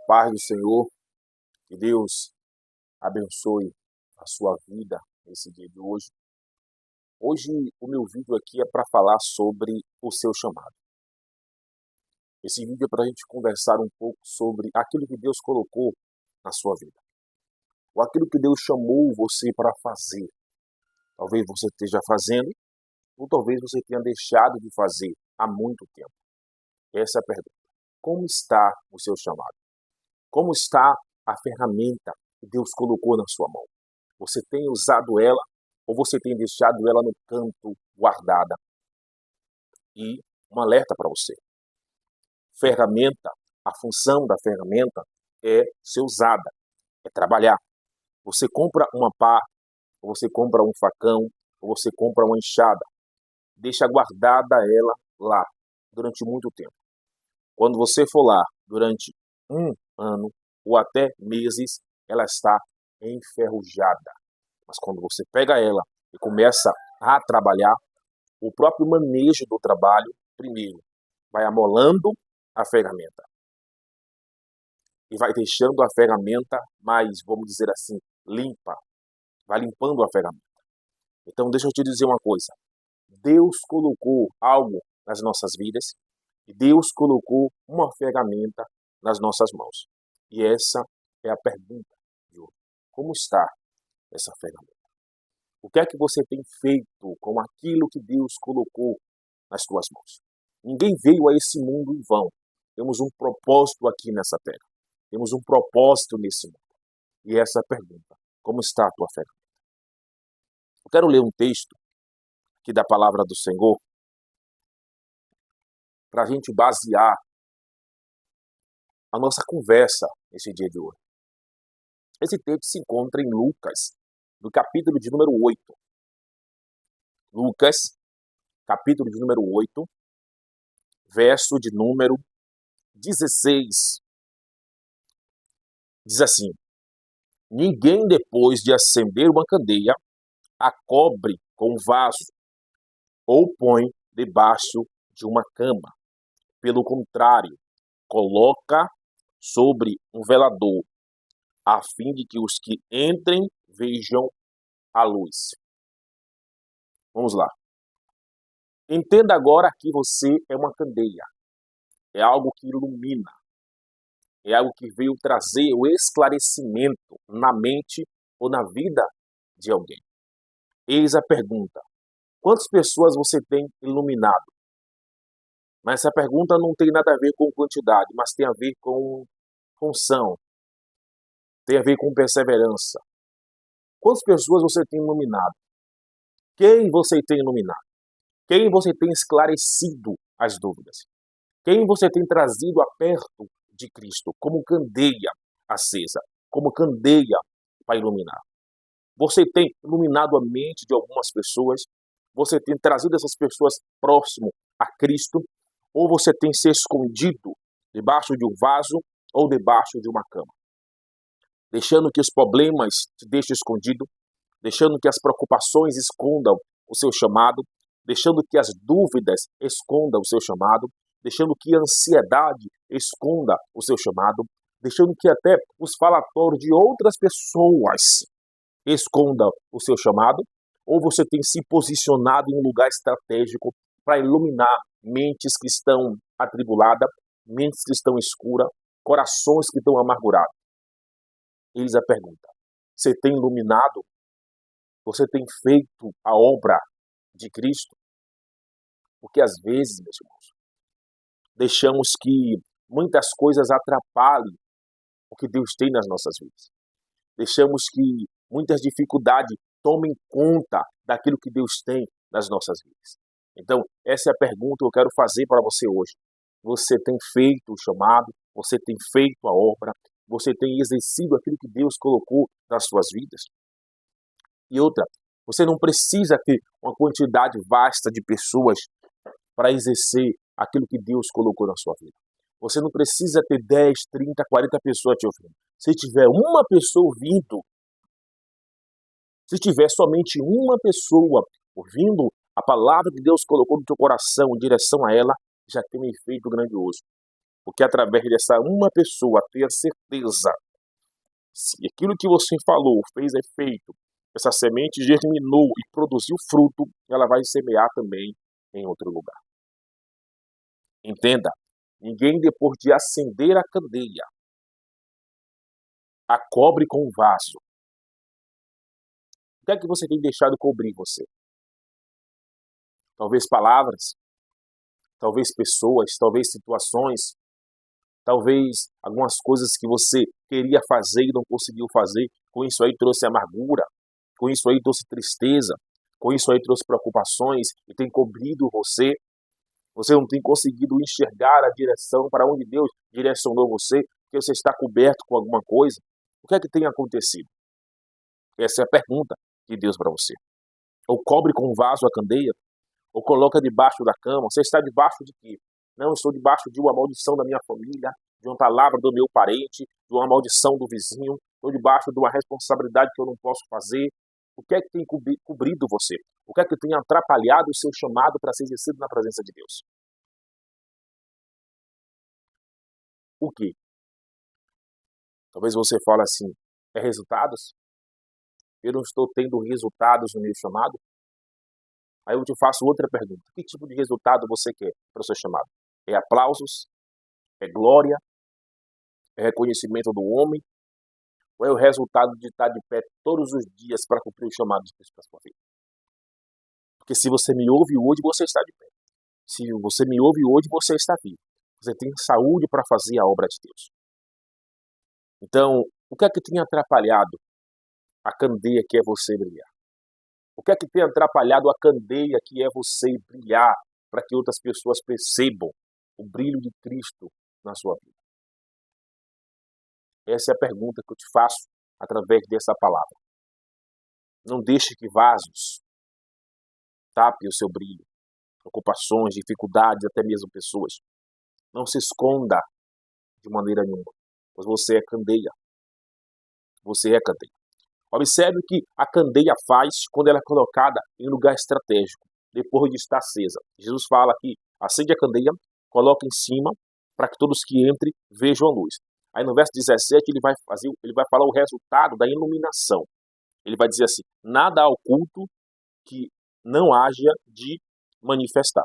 paz do Senhor, que Deus abençoe a sua vida nesse dia de hoje. Hoje o meu vídeo aqui é para falar sobre o seu chamado. Esse vídeo é para a gente conversar um pouco sobre aquilo que Deus colocou na sua vida. Ou aquilo que Deus chamou você para fazer. Talvez você esteja fazendo, ou talvez você tenha deixado de fazer há muito tempo. Essa é a pergunta. Como está o seu chamado? Como está a ferramenta que Deus colocou na sua mão? Você tem usado ela ou você tem deixado ela no canto guardada? E um alerta para você. Ferramenta, a função da ferramenta é ser usada, é trabalhar. Você compra uma pá, ou você compra um facão, ou você compra uma enxada. Deixa guardada ela lá durante muito tempo. Quando você for lá durante um ano ou até meses, ela está enferrujada. Mas quando você pega ela e começa a trabalhar, o próprio manejo do trabalho, primeiro, vai amolando a ferramenta. E vai deixando a ferramenta mais, vamos dizer assim, limpa. Vai limpando a ferramenta. Então deixa eu te dizer uma coisa. Deus colocou algo nas nossas vidas e Deus colocou uma ferramenta nas nossas mãos. E essa é a pergunta de hoje. Como está essa ferramenta? O que é que você tem feito com aquilo que Deus colocou nas tuas mãos? Ninguém veio a esse mundo em vão. Temos um propósito aqui nessa terra. Temos um propósito nesse mundo. E essa é a pergunta. Como está a tua ferramenta? Eu quero ler um texto aqui da palavra do Senhor para a gente basear a nossa conversa nesse dia de hoje. Esse texto se encontra em Lucas, no capítulo de número 8. Lucas, capítulo de número 8, verso de número 16. Diz assim: ninguém, depois de acender uma candeia, a cobre com um vaso ou põe debaixo de uma cama. Pelo contrário, coloca sobre um velador, a fim de que os que entrem vejam a luz. Vamos lá. Entenda agora que você é uma candeia. É algo que ilumina. É algo que veio trazer o esclarecimento na mente ou na vida de alguém. Eis a pergunta. Quantas pessoas você tem iluminado? Mas essa pergunta não tem nada a ver com quantidade, mas tem a ver com função. Tem a ver com perseverança. Quantas pessoas você tem iluminado? Quem você tem iluminado? Quem você tem esclarecido as dúvidas? Quem você tem trazido a perto de Cristo como candeia acesa, como candeia para iluminar? Você tem iluminado a mente de algumas pessoas? Você tem trazido essas pessoas próximo a Cristo? Ou você tem se escondido debaixo de um vaso ou debaixo de uma cama? Deixando que os problemas te deixem escondido, deixando que as preocupações escondam o seu chamado, deixando que as dúvidas escondam o seu chamado, deixando que a ansiedade esconda o seu chamado, deixando que até os falatórios de outras pessoas escondam o seu chamado, ou você tem se posicionado em um lugar estratégico para iluminar mentes que estão atribuladas, mentes que estão escuras, corações que estão amargurados. Eis a pergunta. Você tem iluminado? Você tem feito a obra de Cristo? Porque às vezes, meus irmãos, deixamos que muitas coisas atrapalhem o que Deus tem nas nossas vidas. Deixamos que muitas dificuldades tomem conta daquilo que Deus tem nas nossas vidas. Então, essa é a pergunta que eu quero fazer para você hoje. Você tem feito o chamado? Você tem feito a obra? Você tem exercido aquilo que Deus colocou nas suas vidas? E outra, você não precisa ter uma quantidade vasta de pessoas para exercer aquilo que Deus colocou na sua vida. Você não precisa ter 10, 30, 40 pessoas te ouvindo. Se tiver uma pessoa ouvindo, se tiver somente uma pessoa ouvindo a palavra que Deus colocou no teu coração em direção a ela, já tem um efeito grandioso. Porque através dessa uma pessoa ter a certeza, se aquilo que você falou fez efeito, essa semente germinou e produziu fruto, ela vai semear também em outro lugar. Entenda, ninguém depois de acender a candeia, a cobre com um vaso. O que é que você tem deixado cobrir você? Talvez palavras, talvez pessoas, talvez situações, talvez algumas coisas que você queria fazer e não conseguiu fazer. Com isso aí trouxe amargura, com isso aí trouxe tristeza, com isso aí trouxe preocupações e tem cobrido você. Você não tem conseguido enxergar a direção para onde Deus direcionou você, porque você está coberto com alguma coisa. O que é que tem acontecido? Essa é a pergunta de Deus para você. Ou cobre com um vaso a candeia, ou coloca debaixo da cama. Você está debaixo de quê? Não, estou debaixo de uma maldição da minha família, de uma palavra do meu parente, de uma maldição do vizinho, estou debaixo de uma responsabilidade que eu não posso fazer. O que é que tem cobrido você? O que é que tem atrapalhado o seu chamado para ser exercido na presença de Deus? O quê? Talvez você fale assim, é resultados? Eu não estou tendo resultados no meu chamado? Aí eu te faço outra pergunta. Que tipo de resultado você quer para o seu chamado? É aplausos? É glória? É reconhecimento do homem? Ou é o resultado de estar de pé todos os dias para cumprir o chamado de Deus para a sua vida? Porque se você me ouve hoje, você está de pé. Se você me ouve hoje, você está vivo. Você tem saúde para fazer a obra de Deus. Então, o que é que tem atrapalhado a candeia que é você brilhar? O que é que tem atrapalhado a candeia que é você brilhar para que outras pessoas percebam o brilho de Cristo na sua vida? Essa é a pergunta que eu te faço através dessa palavra. Não deixe que vasos tapem o seu brilho, preocupações, dificuldades, até mesmo pessoas. Não se esconda de maneira nenhuma, pois você é candeia. Você é candeia. Observe o que a candeia faz quando ela é colocada em lugar estratégico, depois de estar acesa. Jesus fala que acende a candeia, coloca em cima, para que todos que entrem vejam a luz. Aí no verso 17 ele vai falar o resultado da iluminação. Ele vai dizer assim: nada há oculto que não haja de manifestar,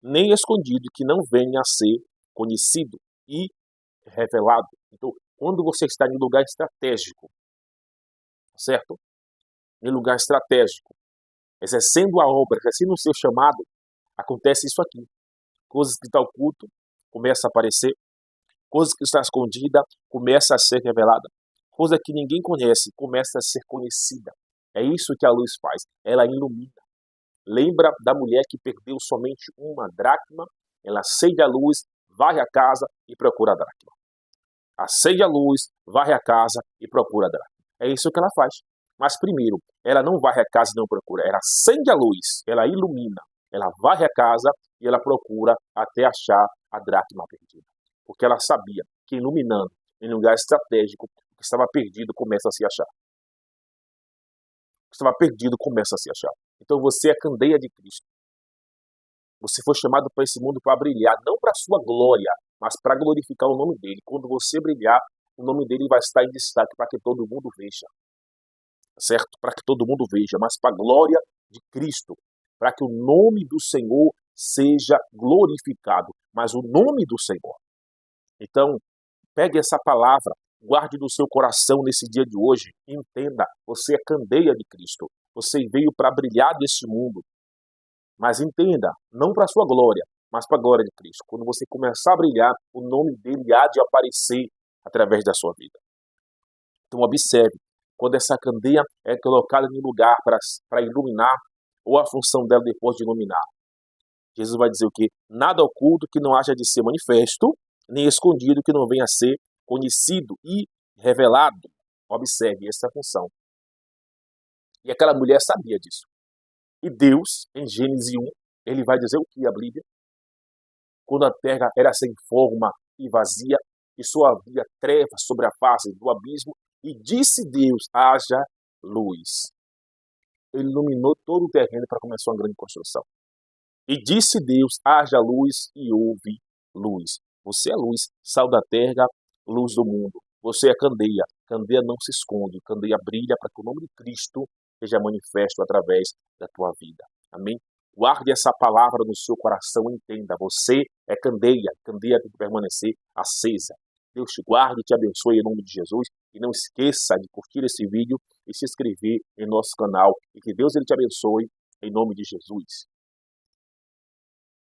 nem escondido que não venha a ser conhecido e revelado. Então, quando você está em lugar estratégico, certo? Em lugar estratégico, exercendo a obra, exercendo o seu chamado, acontece isso aqui. Coisas que estão ocultas começam a aparecer, coisas que estão escondidas começam a ser revelada, coisa que ninguém conhece começa a ser conhecida. É isso que a luz faz, ela ilumina. Lembra da mulher que perdeu somente uma dracma? Ela acende a luz, varre a casa e procura a dracma. Acende a luz, varre a casa e procura a dracma. É isso que ela faz. Mas primeiro, ela não varre a casa e não procura. Ela acende a luz, ela ilumina. Ela varre a casa e ela procura até achar a dracma perdida. Porque ela sabia que iluminando em lugar estratégico, o que estava perdido começa a se achar. O que estava perdido começa a se achar. Então você é a candeia de Cristo. Você foi chamado para esse mundo para brilhar, não para a sua glória, mas para glorificar o nome dele. Quando você brilhar, o nome dele vai estar em destaque para que todo mundo veja. Certo? Para que todo mundo veja, mas para a glória de Cristo, para que o nome do Senhor seja glorificado, mas o nome do Senhor. Então, pegue essa palavra, guarde no seu coração nesse dia de hoje, entenda, você é candeia de Cristo, você veio para brilhar neste mundo, mas entenda, não para a sua glória, mas para a glória de Cristo. Quando você começar a brilhar, o nome dele há de aparecer através da sua vida. Então observe, quando essa candeia é colocada em um lugar para iluminar, ou a função dela depois de iluminar, Jesus vai dizer o quê? Nada oculto que não haja de ser manifesto, nem escondido que não venha a ser conhecido e revelado. Observe essa função. E aquela mulher sabia disso. E Deus, em Gênesis 1, ele vai dizer o que a Bíblia? Quando a terra era sem forma e vazia, e só havia trevas sobre a face do abismo, e disse Deus, haja luz. Ele iluminou todo o terreno para começar uma grande construção. E disse Deus, haja luz, e houve luz. Você é luz, sal da terra, luz do mundo. Você é candeia. Candeia não se esconde. Candeia brilha para que o nome de Cristo seja manifesto através da tua vida. Amém? Guarde essa palavra no seu coração e entenda. Você é candeia. Candeia tem que permanecer acesa. Deus te guarde e te abençoe em nome de Jesus. E não esqueça de curtir esse vídeo e se inscrever em nosso canal. E que Deus ele te abençoe em nome de Jesus.